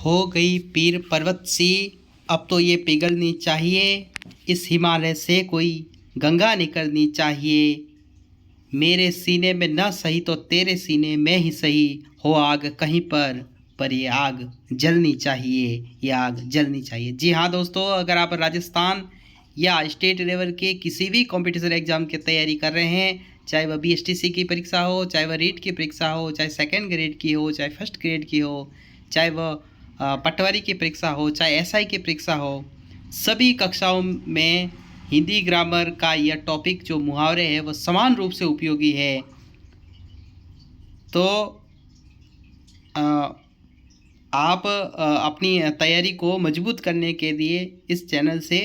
हो गई पीर पर्वत सी, अब तो ये पिघलनी चाहिए। इस हिमालय से कोई गंगा निकलनी चाहिए। मेरे सीने में न सही तो तेरे सीने में ही सही, हो आग कहीं पर ये आग जलनी चाहिए, ये आग जलनी चाहिए। जी हाँ दोस्तों, अगर आप राजस्थान या स्टेट लेवल के किसी भी कॉम्पिटिशन एग्ज़ाम की तैयारी कर रहे हैं, चाहे वह BSTC की परीक्षा हो, चाहे वह रीट की परीक्षा हो, चाहे सेकेंड ग्रेड की हो, चाहे फर्स्ट ग्रेड की हो, चाहे वह पटवारी की परीक्षा हो, चाहे SI की परीक्षा हो, सभी कक्षाओं में हिंदी ग्रामर का यह टॉपिक जो मुहावरे है वह समान रूप से उपयोगी है। तो आप अपनी तैयारी को मजबूत करने के लिए इस चैनल से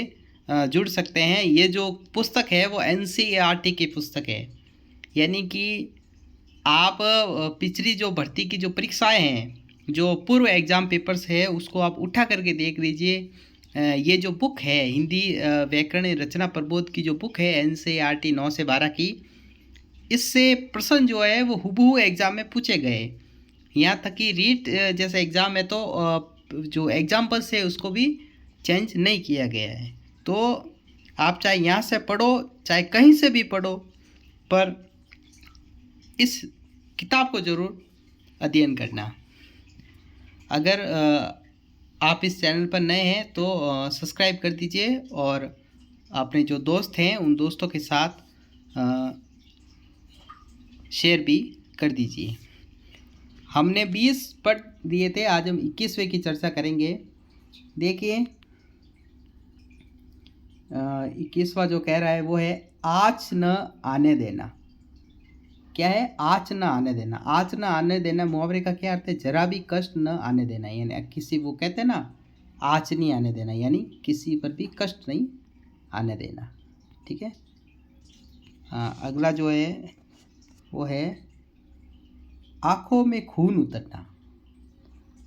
जुड़ सकते हैं। ये जो पुस्तक है वो NCERT की पुस्तक है, यानी कि आप पिछली जो भर्ती की जो परीक्षाएं हैं, जो पूर्व एग्ज़ाम पेपर्स है, उसको आप उठा करके देख लीजिए। ये जो बुक है हिंदी व्याकरण रचना प्रबोध की जो बुक है NCERT 9 से 12 की, इससे प्रश्न जो है वो हूबहू एग्ज़ाम में पूछे गए। यहाँ तक कि रीट जैसा एग्ज़ाम है तो जो एग्जाम्पल्स है उसको भी चेंज नहीं किया गया है। तो आप चाहे यहाँ से पढ़ो चाहे कहीं से भी पढ़ो, पर इस किताब को ज़रूर अध्ययन करना। अगर आप इस चैनल पर नए हैं तो सब्सक्राइब कर दीजिए और अपने जो दोस्त हैं उन दोस्तों के साथ शेयर भी कर दीजिए। हमने 20 पढ़ दिए थे, आज हम 21वें की चर्चा करेंगे। देखिए 21वां जो कह रहा है वो है आँच न आने देना। क्या है? आँच न आने देना। आँच न आने देना मुहावरे का क्या अर्थ है? जरा भी कष्ट न आने देना, यानी किसी वो कहते हैं ना, आँच नहीं आने देना, यानी किसी पर भी कष्ट नहीं आने देना। ठीक है। अगला जो है वो है आँखों में खून उतरना।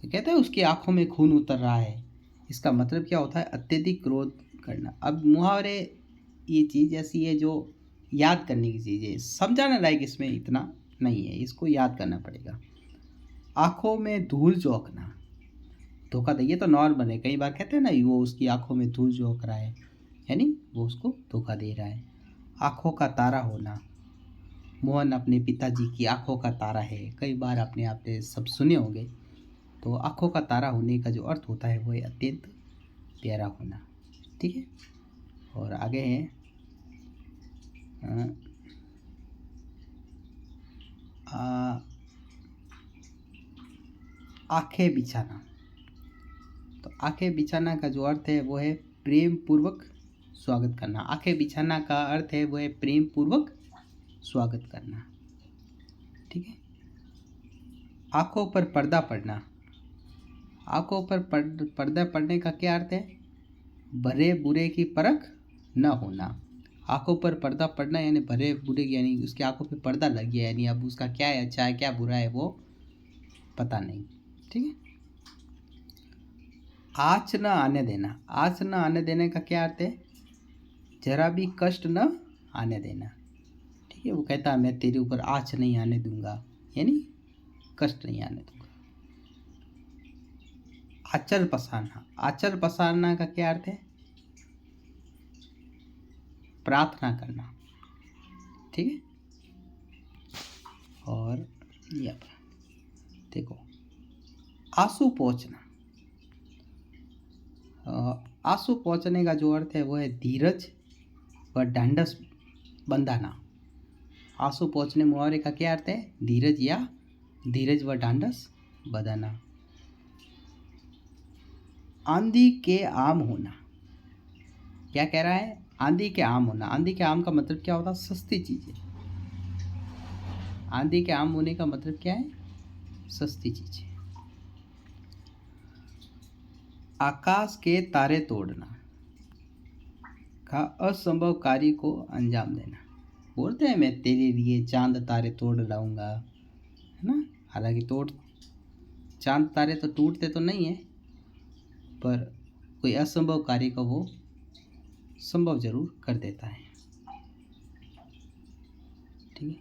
कहते हैं उसकी आँखों में खून उतर रहा है, इसका मतलब क्या होता है? अत्यधिक क्रोध करना। अब मुहावरे ये चीज़ ऐसी है जो याद करने की चीज़ है, समझाने लायक इसमें इतना नहीं है, इसको याद करना पड़ेगा। आँखों में धूल झोंकना, धोखा दे, ये तो नॉर्मल है। कई बार कहते हैं ना वो उसकी आँखों में धूल झोंक रहा है, यानी वो उसको धोखा दे रहा है। आँखों का तारा होना, मोहन अपने पिताजी की आँखों का तारा है। कई बार आपने सब सुने होंगे। तो आँखों का तारा होने का जो अर्थ होता है वो है अत्यंत प्यारा होना। ठीक है। और आगे है आंखें बिछाना। तो आंखें बिछाना का जो अर्थ है वो है प्रेम पूर्वक स्वागत करना। आंखें बिछाना का अर्थ है वो है प्रेम पूर्वक स्वागत करना। ठीक है। आंखों पर पर्दा पड़ना। आंखों पर पर्दा पड़ने का क्या अर्थ है? भले बुरे की परख न होना। आंखों पर पर्दा पड़ना यानी भले बुरे, यानी उसकी आंखों पे पर्दा लग गया, यानी अब उसका क्या है अच्छा है क्या बुरा है वो पता नहीं। ठीक है। आँच न आने देना। आँच न आने देने का क्या अर्थ है? जरा भी कष्ट न आने देना। ठीक है। वो कहता है मैं तेरे ऊपर आँच नहीं आने दूंगा, यानी कष्ट नहीं आने दूंगा। आंचल पसारना। आंचल पसारना का क्या अर्थ है? प्रार्थना करना। ठीक है। और ये देखो आंसू पोंछना। आंसू पोंछने का जो अर्थ है वो है धीरज व ढांढस बंधाना। आंसू पोंछने मुहावरे का क्या अर्थ है? धीरज व ढांढस बंधाना। आंधी के आम होना। क्या कह रहा है? आंधी के आम होना। आंधी के आम का मतलब क्या होता है? सस्ती चीजें। आंधी के आम होने का मतलब क्या है? सस्ती चीजें। आकाश के तारे तोड़ना का असंभव कार्य को अंजाम देना। बोलते हैं मैं तेरे लिए चांद तारे तोड़ लाऊंगा, है ना। हालांकि चांद तारे तो टूटते तो नहीं है, पर कोई असंभव कार्य को वो संभव जरूर कर देता है। ठीक है।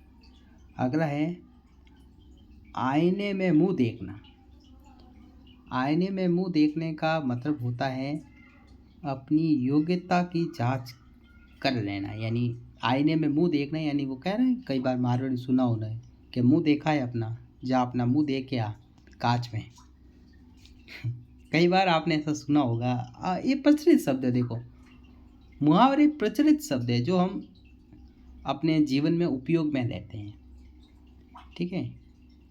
अगला है आईने में मुंह देखना। आईने में मुंह देखने का मतलब होता है अपनी योग्यता की जांच कर लेना। यानी आईने में मुंह देखना, यानी वो कह रहे हैं, कई बार मारवाड़ी सुना होना है कि मुंह देखा है अपना, जा अपना मुंह देख के आ कांच में। कई बार आपने ऐसा सुना होगा। ये प्रचलित शब्द है। देखो, मुहावरे प्रचलित शब्द है जो हम अपने जीवन में उपयोग में लेते हैं। ठीक है,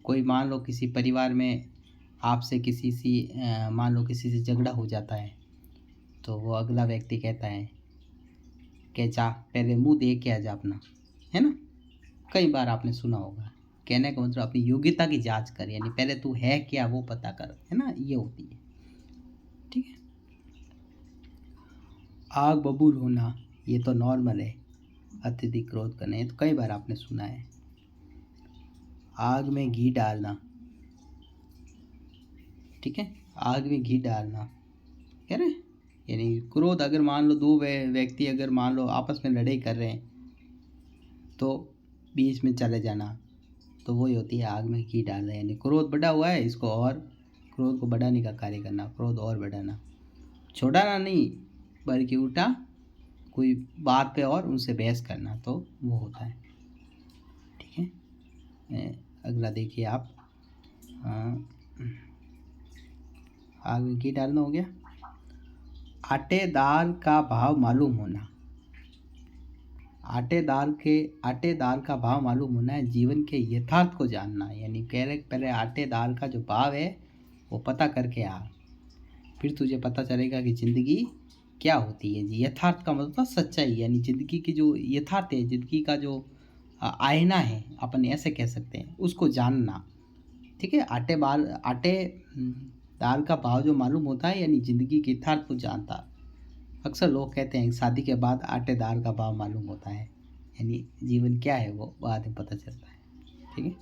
कोई मान लो किसी परिवार में आपसे किसी सी मान लो किसी से झगड़ा हो जाता है, तो वो अगला व्यक्ति कहता है कि जा पहले मुंह देख के आ जा अपना, है ना। कई बार आपने सुना होगा। कहने का मतलब अपनी योग्यता की जांच कर, यानी पहले तू है क्या वो पता कर, है ना, ये होती है। ठीक है, आग बबूल होना ये तो नॉर्मल है, अत्यधिक क्रोध करना ये तो कई बार आपने सुना है। आग में घी डालना, ठीक है, आग में घी डालना कह रहे हैं, यानी क्रोध, अगर मान लो दो व्यक्ति अगर मान लो आपस में लड़ाई कर रहे हैं तो बीच में चले जाना, तो वही होती है आग में घी डालना। यानी क्रोध बढ़ा हुआ है, इसको और क्रोध को बढ़ाने का कार्य करना, क्रोध और बढ़ाना, छोड़ाना नहीं बल्कि उल्टा कोई बात पे और उनसे बहस करना, तो वो होता है। ठीक है, अगला देखिए आप। आग में घी डालना हो गया। आटे दाल का भाव मालूम होना, आटे दाल का भाव मालूम होना है जीवन के यथार्थ को जानना। यानी कह रहे पहले आटे दाल का जो भाव है वो पता करके आ, फिर तुझे पता चलेगा कि ज़िंदगी क्या होती है। जी, यथार्थ का मतलब सच्चाई, यानी ज़िंदगी की जो यथार्थ है, ज़िंदगी का जो आईना है अपन ऐसे कह सकते हैं, उसको जानना। ठीक है, आटे दाल का भाव जो मालूम होता है, यानी ज़िंदगी के यथार्थ को जानता। अक्सर लोग कहते हैं शादी के बाद आटे दाल का भाव मालूम होता है, यानी जीवन क्या है वो बाद में पता चलता है। ठीक है,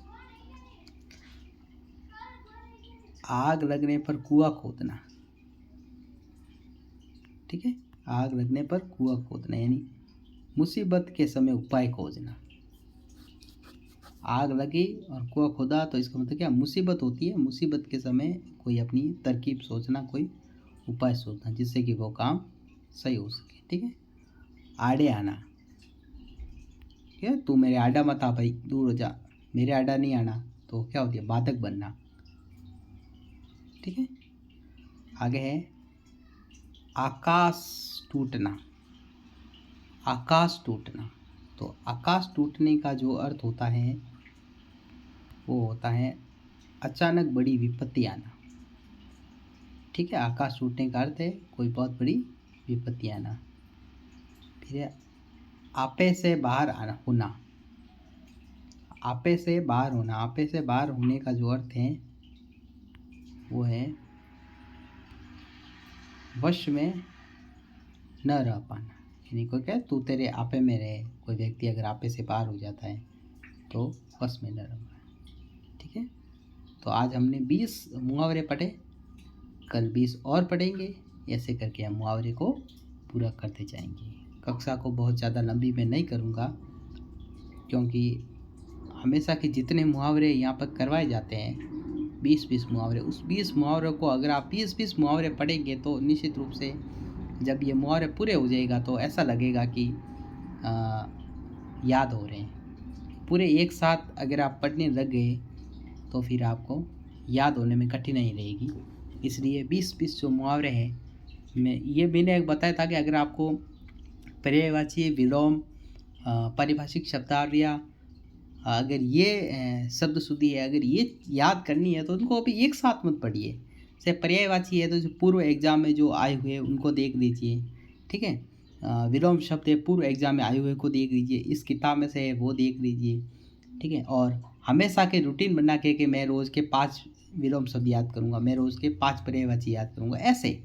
आग लगने पर कुआं खोदना। ठीक है, आग लगने पर कुआं खोदना यानी मुसीबत के समय उपाय खोजना। आग लगी और कुआं खोदा तो इसका मतलब क्या, मुसीबत होती है, मुसीबत के समय कोई अपनी तरकीब सोचना, कोई उपाय सोचना जिससे कि वो काम सही हो सके। ठीक है, आड़े आना, ठीक है, तू मेरे आड़ा मत आ भाई, दूर हो जा, मेरे आड़ा नहीं आना, तो क्या होती है, बाधक बनना। ठीक है, आगे है आकाश टूटना। आकाश टूटना, तो आकाश टूटने का जो अर्थ होता है वो होता है अचानक बड़ी विपत्ति आना। ठीक है, आकाश टूटने का अर्थ है कोई बहुत बड़ी विपत्ति आना। फिर आपे से बाहर आना होना, आपे से बाहर होना, आपे से बाहर होने का जो अर्थ है वो है वश में न रह पाना। यानी कोई क्या, तू तेरे आपे में रहे, कोई व्यक्ति अगर आपे से बाहर हो जाता है तो वश में न रह पाना। ठीक है, तो आज हमने 20 मुहावरे पढ़े, कल 20 और पढ़ेंगे, ऐसे करके हम मुहावरे को पूरा करते जाएंगे। कक्षा को बहुत ज़्यादा लंबी मैं नहीं करूँगा, क्योंकि हमेशा के जितने मुहावरे यहाँ पर करवाए जाते हैं 20-20 मुहावरे, उस 20 मुहावरों को अगर आप 20-20 मुहावरे पढ़ेंगे तो निश्चित रूप से जब ये मुहावरे पूरे हो जाएगा तो ऐसा लगेगा कि याद हो रहे हैं। पूरे एक साथ अगर आप पढ़ने लग गए तो फिर आपको याद होने में कठिनाई रहेगी। इसलिए 20-20 जो मुहावरे हैं मैंने बताया था कि अगर आपको पर्यायवाची, विलोम, पारिभाषिक शब्दावलियाँ, अगर ये शब्द शुद्धि है, अगर ये याद करनी है तो उनको अभी एक साथ मत पढ़िए। जैसे पर्यायवाची है तो जो पूर्व एग्जाम में जो आए हुए उनको देख लीजिए। ठीक है, विलोम शब्द है पूर्व एग्जाम में आए हुए को देख लीजिए, इस किताब में से है वो देख लीजिए। ठीक है, और हमेशा के रूटीन बना के कि मैं रोज़ के 5 विलोम शब्द याद करूँगा, मैं रोज़ के 5 पर्यायवाची याद करूँगा, ऐसे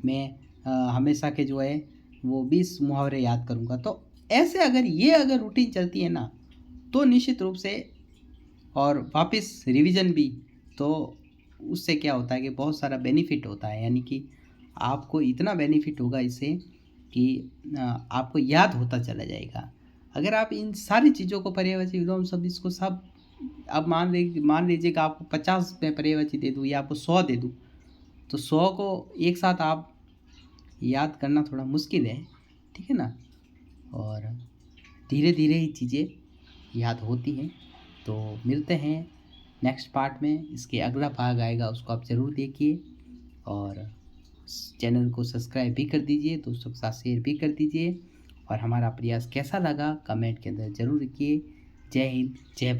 मैं हमेशा के जो है वो 20 मुहावरे याद करूँगा। तो ऐसे अगर रूटीन चलती है ना तो निश्चित रूप से, और वापस रिवीजन भी, तो उससे क्या होता है कि बहुत सारा बेनिफिट होता है। यानी कि आपको इतना बेनिफिट होगा इससे कि आपको याद होता चला जाएगा। अगर आप इन सारी चीज़ों को पर्यायवाची, विलोम शब्द, इसको सब अब मान लीजिए कि आपको 50 मैं पर्यायवाची दे दूँ या आपको 100 दे दूँ, तो 100 को एक साथ आप याद करना थोड़ा मुश्किल है, ठीक है ना। और धीरे धीरे ही चीज़ें याद होती हैं। तो मिलते हैं नेक्स्ट पार्ट में। इसके अगला भाग आएगा, उसको आप ज़रूर देखिए और चैनल को सब्सक्राइब भी कर दीजिए, दोस्तों के साथ शेयर भी कर दीजिए। और हमारा प्रयास कैसा लगा कमेंट के अंदर ज़रूर लिखिए। जय हिंद, जय भारत।